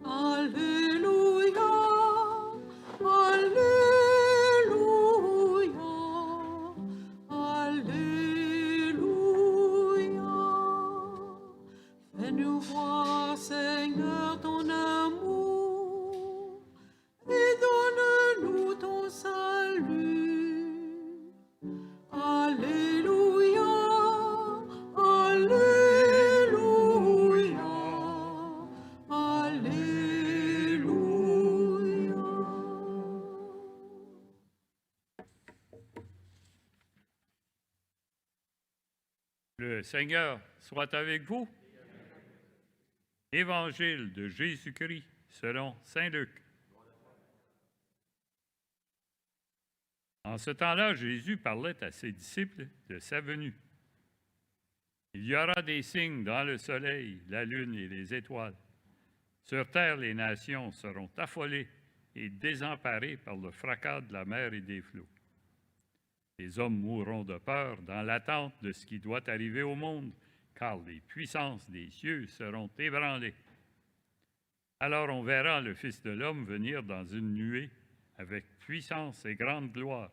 Alléluia, Alléluia, Alléluia. Fais-nous voir, Seigneur, ton amour et donne-nous ton salut. Alléluia, Alléluia, Alléluia. Le Seigneur soit avec vous. Évangile de Jésus-Christ selon saint Luc. En ce temps-là, Jésus parlait à ses disciples de sa venue. Il y aura des signes dans le soleil, la lune et les étoiles. Sur terre, les nations seront affolées et désemparées par le fracas de la mer et des flots. Les hommes mourront de peur dans l'attente de ce qui doit arriver au monde, car les puissances des cieux seront ébranlées. Alors on verra le Fils de l'homme venir dans une nuée avec puissance et grande gloire.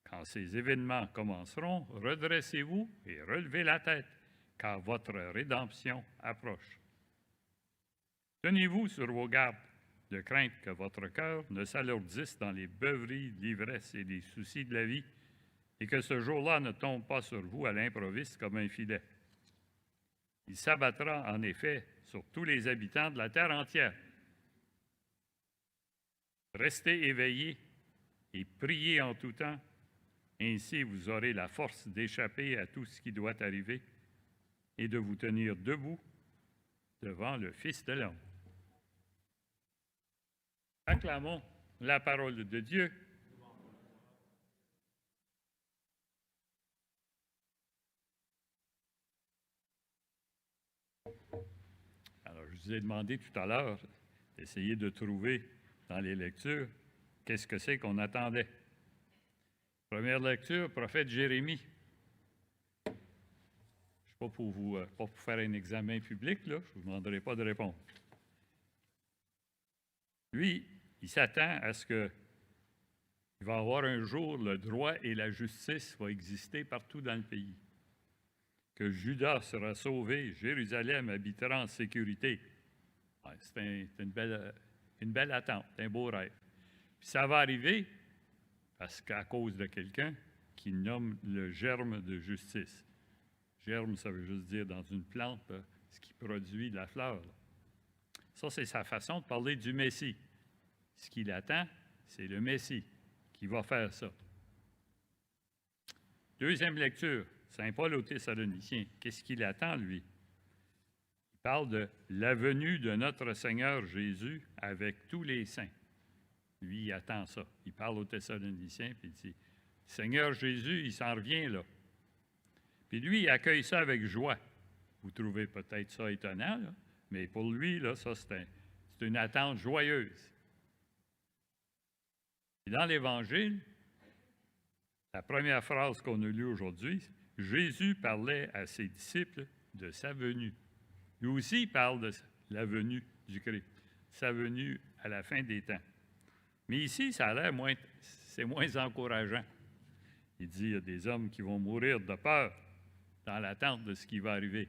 Quand ces événements commenceront, redressez-vous et relevez la tête, car votre rédemption approche. Tenez-vous sur vos gardes, de crainte que votre cœur ne s'alourdisse dans les beuveries, l'ivresse et les soucis de la vie, et que ce jour-là ne tombe pas sur vous à l'improviste comme un filet. Il s'abattra en effet sur tous les habitants de la terre entière. Restez éveillés et priez en tout temps, ainsi vous aurez la force d'échapper à tout ce qui doit arriver et de vous tenir debout devant le Fils de l'homme. Acclamons la parole de Dieu. Alors, je vous ai demandé tout à l'heure d'essayer de trouver dans les lectures qu'est-ce que c'est qu'on attendait. Première lecture, prophète Jérémie. Je ne suis pas pour vous faire un examen public, là, je ne vous demanderai pas de répondre. Lui, il s'attend à ce qu'il va y avoir un jour le droit et la justice vont exister partout dans le pays. Que Juda sera sauvé, Jérusalem habitera en sécurité. Ouais, c'est une belle attente, un beau rêve. Puis ça va arriver parce qu'à cause de quelqu'un qui nomme le germe de justice. Germe, ça veut juste dire dans une plante, là, ce qui produit la fleur. Là. Ça, c'est sa façon de parler du Messie. Ce qu'il attend, c'est le Messie qui va faire ça. Deuxième lecture, Saint Paul aux Thessaloniciens. Qu'est-ce qu'il attend, lui? Il parle de la venue de notre Seigneur Jésus avec tous les saints. Lui, il attend ça. Il parle aux Thessaloniciens, puis il dit, Seigneur Jésus, il s'en revient là. Puis lui, il accueille ça avec joie. Vous trouvez peut-être ça étonnant, là, mais pour lui, là, ça, c'est une attente joyeuse. Et dans l'Évangile, la première phrase qu'on a lue aujourd'hui, Jésus parlait à ses disciples de sa venue. Lui aussi, il parle de la venue du Christ, sa venue à la fin des temps. Mais ici, ça a l'air c'est moins encourageant. Il dit, il y a des hommes qui vont mourir de peur dans l'attente de ce qui va arriver.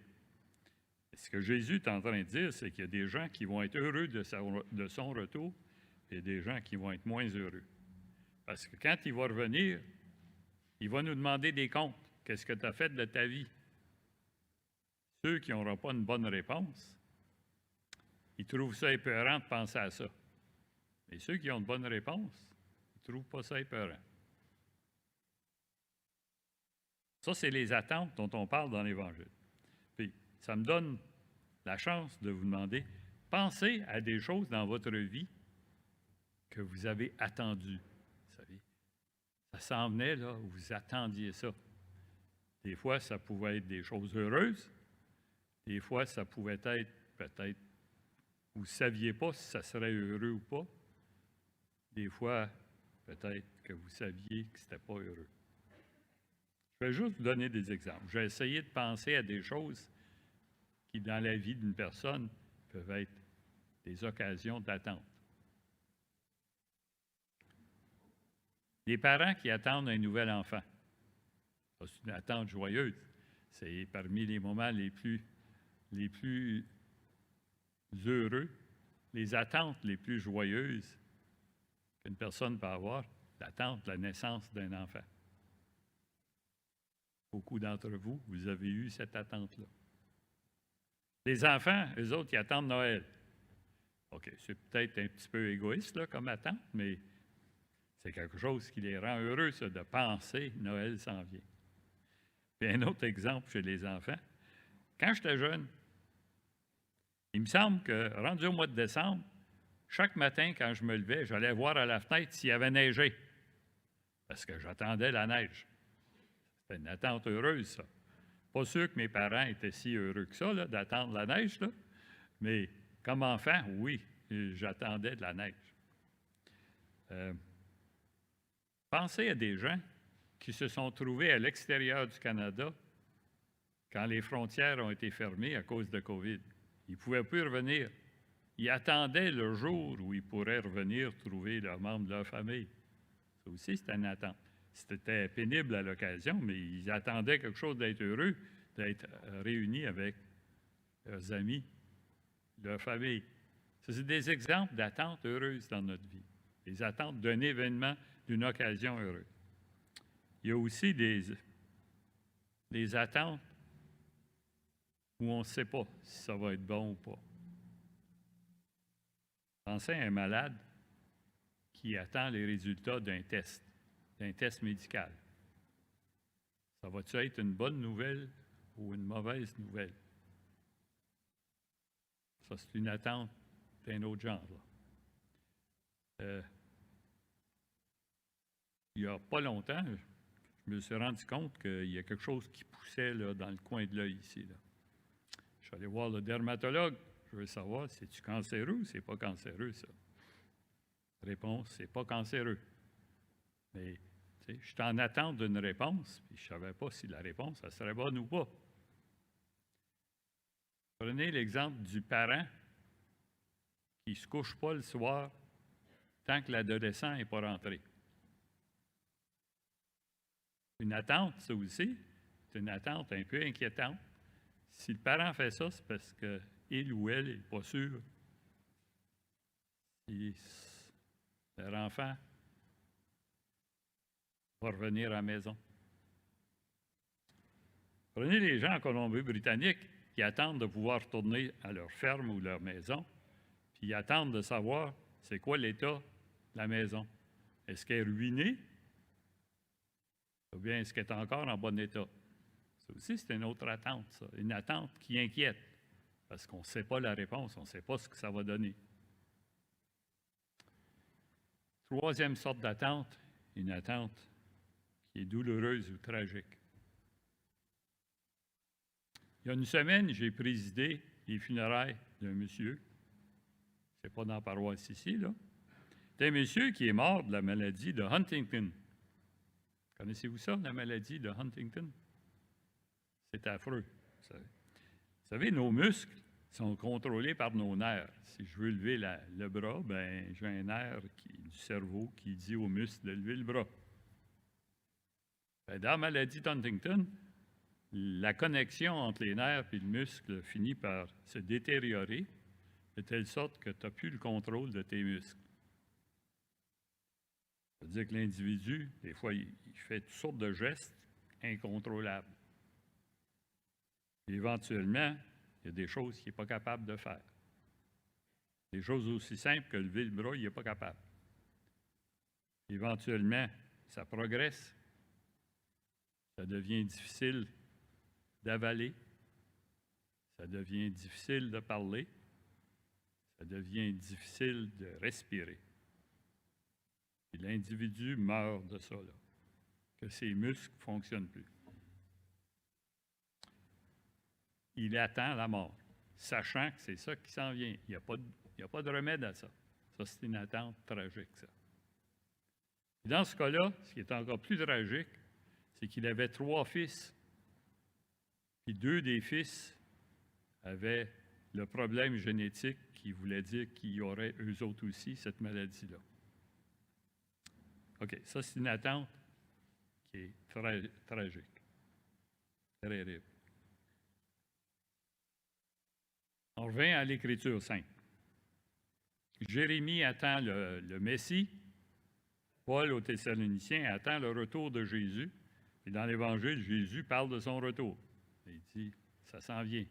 Et ce que Jésus est en train de dire, c'est qu'il y a des gens qui vont être heureux de son retour et des gens qui vont être moins heureux. Parce que quand il va revenir, il va nous demander des comptes. Qu'est-ce que tu as fait de ta vie? Ceux qui n'auront pas une bonne réponse, ils trouvent ça épeurant de penser à ça. Et ceux qui ont une bonne réponse, ils ne trouvent pas ça épeurant. Ça, c'est les attentes dont on parle dans l'Évangile. Puis, ça me donne la chance de vous demander, pensez à des choses dans votre vie que vous avez attendues. Vous savez, ça s'en venait, là, vous attendiez ça. Des fois, ça pouvait être des choses heureuses. Des fois, ça pouvait être, peut-être, vous ne saviez pas si ça serait heureux ou pas. Des fois, peut-être que vous saviez que ce n'était pas heureux. Je vais juste vous donner des exemples. Je vais essayer de penser à des choses qui, dans la vie d'une personne, peuvent être des occasions d'attente. Les parents qui attendent un nouvel enfant, ça, c'est une attente joyeuse. C'est parmi les moments les plus heureux, les attentes les plus joyeuses qu'une personne peut avoir, l'attente de la naissance d'un enfant. Beaucoup d'entre vous, vous avez eu cette attente-là. Les enfants, eux autres, ils attendent Noël. OK, c'est peut-être un petit peu égoïste là, comme attente, mais c'est quelque chose qui les rend heureux, ça, de penser Noël s'en vient. Puis un autre exemple chez les enfants. Quand j'étais jeune, il me semble que, rendu au mois de décembre, chaque matin, quand je me levais, j'allais voir à la fenêtre s'il y avait neigé, parce que j'attendais la neige. C'était une attente heureuse, ça. Pas sûr que mes parents étaient si heureux que ça, là, d'attendre la neige, là. Mais comme enfant, oui, j'attendais de la neige. Pensez à des gens qui se sont trouvés à l'extérieur du Canada quand les frontières ont été fermées à cause de COVID. Ils ne pouvaient plus revenir. Ils attendaient le jour où ils pourraient revenir trouver leurs membres de leur famille. Ça aussi, c'était une attente. C'était pénible à l'occasion, mais ils attendaient quelque chose d'être heureux, d'être réunis avec leurs amis, leur famille. Ça, c'est des exemples d'attentes heureuses dans notre vie. Des attentes d'un événement, d'une occasion heureuse. Il y a aussi des attentes où on ne sait pas si ça va être bon ou pas. Pensez à un malade qui attend les résultats d'un test médical. Ça va-tu être une bonne nouvelle ou une mauvaise nouvelle? Ça, c'est une attente d'un autre genre. Il n'y a pas longtemps, je me suis rendu compte qu'il y a quelque chose qui poussait là, dans le coin de l'œil ici. Là. Je suis allé voir le dermatologue. Je veux savoir, c'est-tu cancéreux ou c'est pas cancéreux, ça? Réponse, c'est pas cancéreux. Mais, tu sais, je suis en attente d'une réponse, puis je ne savais pas si la réponse, ça serait bonne ou pas. Prenez l'exemple du parent qui ne se couche pas le soir tant que l'adolescent n'est pas rentré. Une attente, ça aussi, c'est une attente un peu inquiétante. Si le parent fait ça, c'est parce qu'il ou elle n'est pas sûr si leur enfant va revenir à la maison. Prenez les gens en Colombie-Britannique qui attendent de pouvoir retourner à leur ferme ou leur maison, puis ils attendent de savoir c'est quoi l'état de la maison. Est-ce qu'elle est ruinée? Ou bien est-ce qu'elle est encore en bon état? Ça aussi, c'est une autre attente, ça. Une attente qui inquiète, parce qu'on ne sait pas la réponse, on ne sait pas ce que ça va donner. Troisième sorte d'attente, une attente qui est douloureuse ou tragique. Il y a une semaine, j'ai présidé les funérailles d'un monsieur, c'est pas dans la paroisse ici, là. C'est un monsieur qui est mort de la maladie de Huntington. Connaissez-vous ça, la maladie de Huntington? C'est affreux. Vous savez, nos muscles sont contrôlés par nos nerfs. Si je veux lever le bras, ben j'ai un nerf du cerveau qui dit aux muscles de lever le bras. Ben, dans la maladie d'Huntington, la connexion entre les nerfs et le muscle finit par se détériorer de telle sorte que tu n'as plus le contrôle de tes muscles. Ça veut dire que l'individu, des fois, il fait toutes sortes de gestes incontrôlables. Et éventuellement, il y a des choses qu'il n'est pas capable de faire. Des choses aussi simples que lever le bras, il n'est pas capable. Éventuellement, ça progresse. Ça devient difficile d'avaler. Ça devient difficile de parler. Ça devient difficile de respirer. Et l'individu meurt de ça, là, que ses muscles ne fonctionnent plus. Il attend la mort, sachant que c'est ça qui s'en vient. Il n'y a pas de remède à ça. Ça, c'est une attente tragique, ça. Et dans ce cas-là, ce qui est encore plus tragique, c'est qu'il avait 3 fils. Puis 2 des fils avaient le problème génétique qui voulait dire qu'il y aurait eux autres aussi cette maladie-là. OK, ça c'est une attente qui est très tragique, terrible. On revient à l'Écriture sainte. Jérémie attend le Messie. Paul aux Thessaloniciens attend le retour de Jésus. Et dans l'Évangile, Jésus parle de son retour. Il dit, ça s'en vient.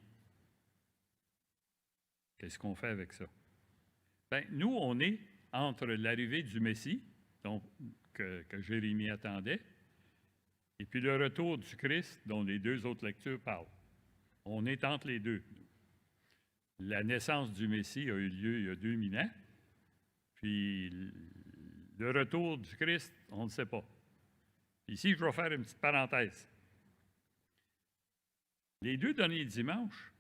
Qu'est-ce qu'on fait avec ça? Bien, nous, on est entre l'arrivée du Messie, donc, que Jérémie attendait, et puis le retour du Christ, dont les deux autres lectures parlent. On est entre les deux. La naissance du Messie a eu lieu il y a 2000 ans, puis le retour du Christ, on ne sait pas. Ici, je vais faire une petite parenthèse. Les 2 derniers dimanches,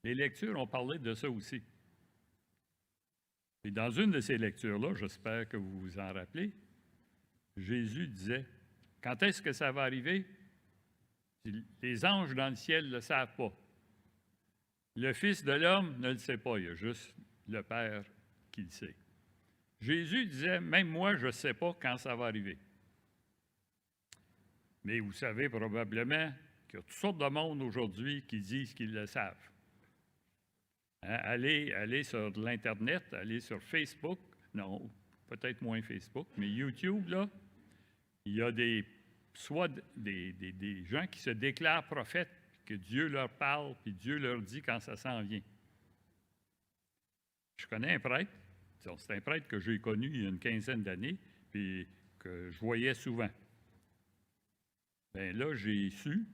les lectures ont parlé de ça aussi. Et dans une de ces lectures-là, j'espère que vous vous en rappelez, Jésus disait, « Quand est-ce que ça va arriver? Les anges dans le ciel ne le savent pas. Le Fils de l'homme ne le sait pas, il y a juste le Père qui le sait. » Jésus disait, « Même moi, je ne sais pas quand ça va arriver. » Mais vous savez probablement qu'il y a toutes sortes de monde aujourd'hui qui disent qu'ils le savent. Hein? Allez sur l'Internet, allez sur Facebook, non, peut-être moins Facebook, mais YouTube, là, il y a soit des gens qui se déclarent prophètes, que Dieu leur parle, puis Dieu leur dit quand ça s'en vient. Je connais un prêtre, c'est un prêtre que j'ai connu il y a une quinzaine d'années, puis que je voyais souvent. Bien là, j'ai su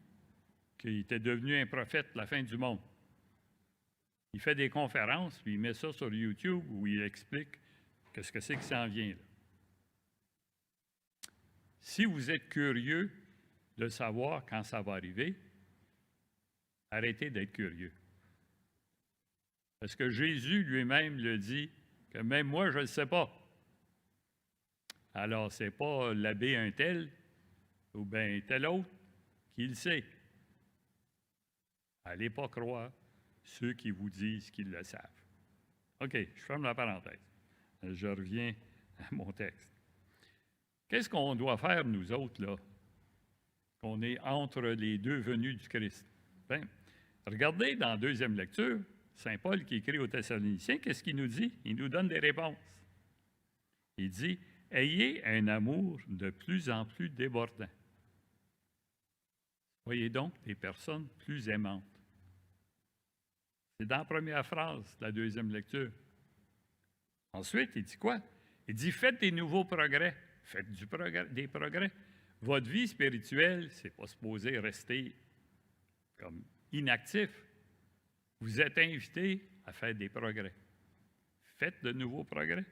qu'il était devenu un prophète de la fin du monde. Il fait des conférences, puis il met ça sur YouTube où il explique qu'est-ce que c'est qui s'en vient. Là. Si vous êtes curieux de savoir quand ça va arriver, arrêtez d'être curieux. Parce que Jésus lui-même le dit que même moi, je ne le sais pas. Alors, ce n'est pas l'abbé un tel ou bien tel autre qui le sait. Allez pas croire ceux qui vous disent qu'ils le savent. OK, je ferme la parenthèse. Je reviens à mon texte. Qu'est-ce qu'on doit faire, nous autres, là, qu'on est entre les deux venues du Christ? Bien, regardez dans la deuxième lecture, Saint Paul qui écrit aux Thessaloniciens, qu'est-ce qu'il nous dit? Il nous donne des réponses. Il dit, « Ayez un amour de plus en plus débordant. Soyez donc des personnes plus aimantes. » C'est dans la première phrase de la deuxième lecture. Ensuite, il dit quoi? Il dit, « Faites des nouveaux progrès. » Faites des progrès. Votre vie spirituelle, ce n'est pas supposé rester comme inactif. Vous êtes invité à faire des progrès. Faites de nouveaux progrès.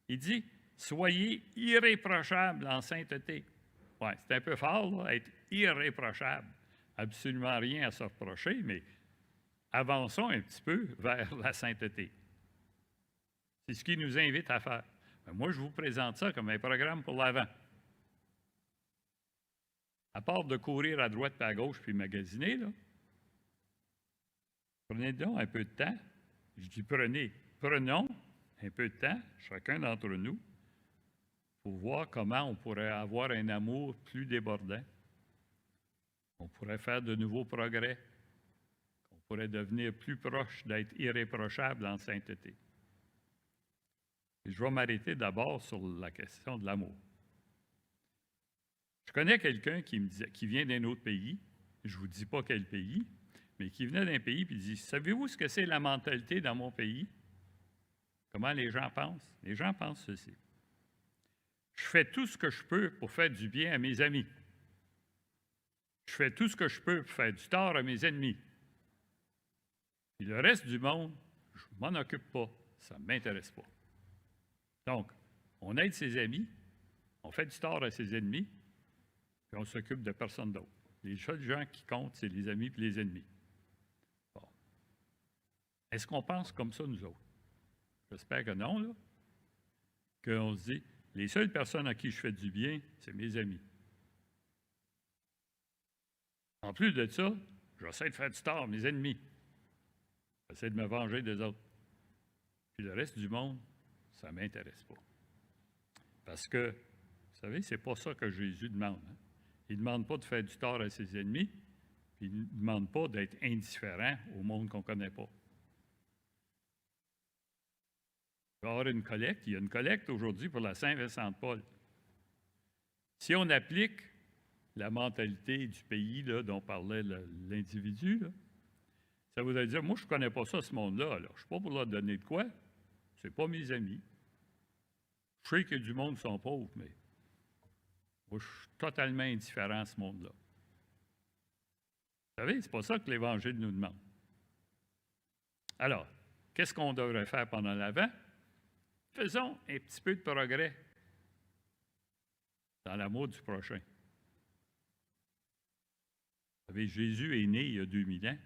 Il dit, soyez irréprochables en sainteté. Oui, c'est un peu fort, là, être irréprochable. Absolument rien à se reprocher, mais avançons un petit peu vers la sainteté. C'est ce qu'il nous invite à faire. Ben, moi, je vous présente ça comme un programme pour l'avant. À part de courir à droite et à gauche puis magasiner, là, prenez donc un peu de temps. Je dis prenons un peu de temps, chacun d'entre nous, pour voir comment on pourrait avoir un amour plus débordant. On pourrait faire de nouveaux progrès. On pourrait devenir plus proche d'être irréprochable en sainteté. Et je vais m'arrêter d'abord sur la question de l'amour. Je connais quelqu'un qui vient d'un autre pays, je ne vous dis pas quel pays, mais qui venait d'un pays et dit, « Savez-vous ce que c'est la mentalité dans mon pays? Comment les gens pensent? » Les gens pensent ceci. « Je fais tout ce que je peux pour faire du bien à mes amis. Je fais tout ce que je peux pour faire du tort à mes ennemis. Et le reste du monde, je ne m'en occupe pas, ça ne m'intéresse pas. » Donc, on aide ses amis, on fait du tort à ses ennemis, puis on s'occupe de personne d'autre. Les seuls gens qui comptent, c'est les amis et les ennemis. Bon. Est-ce qu'on pense comme ça, nous autres? J'espère que non, là. Qu'on se dit, les seules personnes à qui je fais du bien, c'est mes amis. En plus de ça, j'essaie de faire du tort à mes ennemis. J'essaie de me venger des autres. Puis le reste du monde, ça ne m'intéresse pas. Parce que, vous savez, ce n'est pas ça que Jésus demande. Hein? Il ne demande pas de faire du tort à ses ennemis, puis il ne demande pas d'être indifférent au monde qu'on ne connaît pas. Il va y avoir une collecte. Il y a une collecte aujourd'hui pour la Saint-Vincent de Paul. Si on applique la mentalité du pays là, dont parlait l'individu, là, ça voudrait dire, moi, je ne connais pas ça, ce monde-là. Je ne suis pas pour leur donner de quoi. Ce n'est pas mes amis. Je sais qu'il y a du monde qui sont pauvres, mais moi, je suis totalement indifférent à ce monde-là. Vous savez, ce n'est pas ça que l'Évangile nous demande. Alors, qu'est-ce qu'on devrait faire pendant l'Avent? Faisons un petit peu de progrès dans l'amour du prochain. Vous savez, Jésus est né il y a 2000 ans,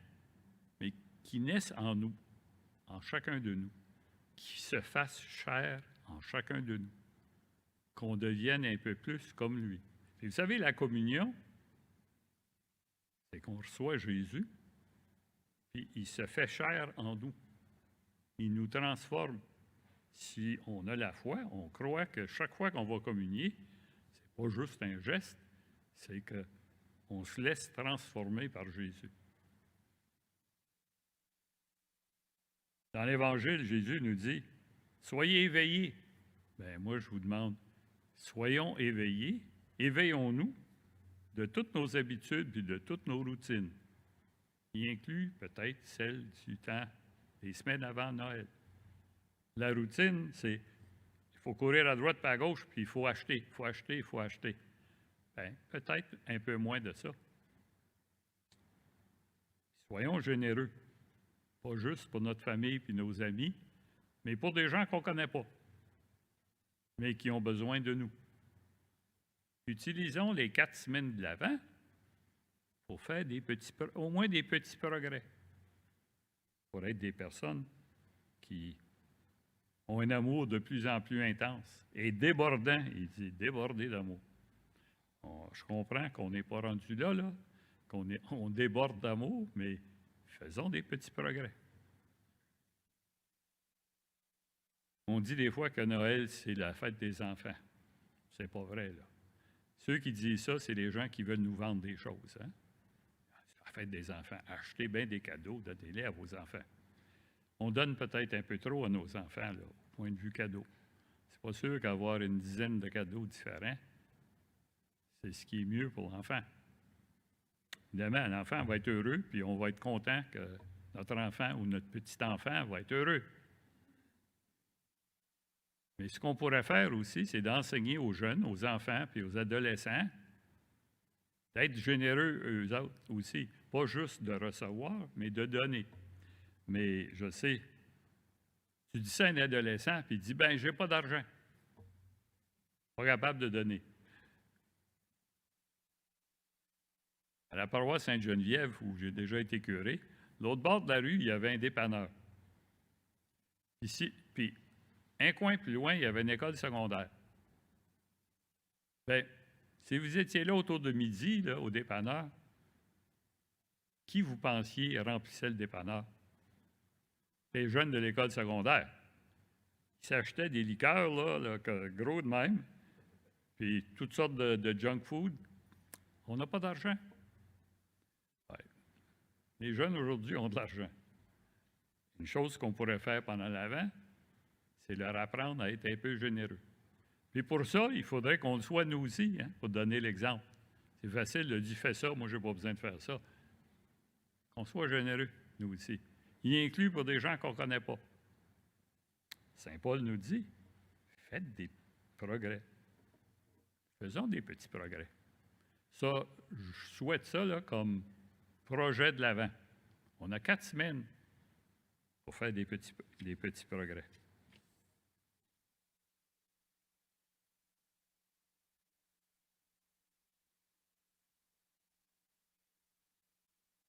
mais qui naisse en nous, en chacun de nous, qui se fasse chair en chacun de nous, qu'on devienne un peu plus comme lui. Et vous savez, la communion, c'est qu'on reçoit Jésus, puis il se fait chair en nous. Il nous transforme. Si on a la foi, on croit que chaque fois qu'on va communier, c'est pas juste un geste, c'est qu'on se laisse transformer par Jésus. Dans l'Évangile, Jésus nous dit, « Soyez éveillés. » Bien, moi, je vous demande, soyons éveillés, éveillons-nous de toutes nos habitudes et de toutes nos routines, y inclut peut-être celle du temps des semaines avant Noël. La routine, c'est il faut courir à droite et à gauche, puis il faut acheter, il faut acheter, il faut acheter. Bien, peut-être un peu moins de ça. Soyons généreux, pas juste pour notre famille et nos amis, mais pour des gens qu'on ne connaît pas, mais qui ont besoin de nous. Utilisons les 4 semaines de l'Avent pour faire au moins des petits progrès, pour être des personnes qui ont un amour de plus en plus intense et débordant, il dit débordé d'amour. Je comprends qu'on n'est pas rendu là, qu'on déborde d'amour, mais faisons des petits progrès. On dit des fois que Noël, c'est la fête des enfants. C'est pas vrai, là. Ceux qui disent ça, c'est les gens qui veulent nous vendre des choses. Hein? C'est la fête des enfants. Achetez bien des cadeaux, donnez-les à vos enfants. On donne peut-être un peu trop à nos enfants, là, au point de vue cadeau. C'est pas sûr qu'avoir une dizaine de cadeaux différents, c'est ce qui est mieux pour l'enfant. Évidemment, l'enfant va être heureux, puis on va être content que notre enfant ou notre petit-enfant va être heureux. Mais ce qu'on pourrait faire aussi, c'est d'enseigner aux jeunes, aux enfants puis aux adolescents d'être généreux eux autres aussi. Pas juste de recevoir, mais de donner. Mais je sais, tu dis ça à un adolescent, puis il dit, ben, j'ai pas d'argent. Pas capable de donner. À la paroisse Sainte-Geneviève, où j'ai déjà été curé, l'autre bord de la rue, il y avait un dépanneur. Ici, puis un coin plus loin, il y avait une école secondaire. Bien, si vous étiez là autour de midi, là, au dépanneur, qui vous pensiez remplissait le dépanneur? Les jeunes de l'école secondaire. Ils s'achetaient des liqueurs, là, gros de même, puis toutes sortes de junk food. On n'a pas d'argent. Ouais. Les jeunes aujourd'hui ont de l'argent. Une chose qu'on pourrait faire pendant l'Avent, c'est leur apprendre à être un peu généreux. Puis pour ça, il faudrait qu'on le soit nous aussi, hein, pour donner l'exemple. C'est facile de dire « fais ça, moi je n'ai pas besoin de faire ça ». Qu'on soit généreux, nous aussi. Il inclut pour des gens qu'on ne connaît pas. Saint Paul nous dit « faites des progrès ». Faisons des petits progrès. Ça, je souhaite ça là, comme projet de l'Avent. On a 4 semaines pour faire des petits progrès.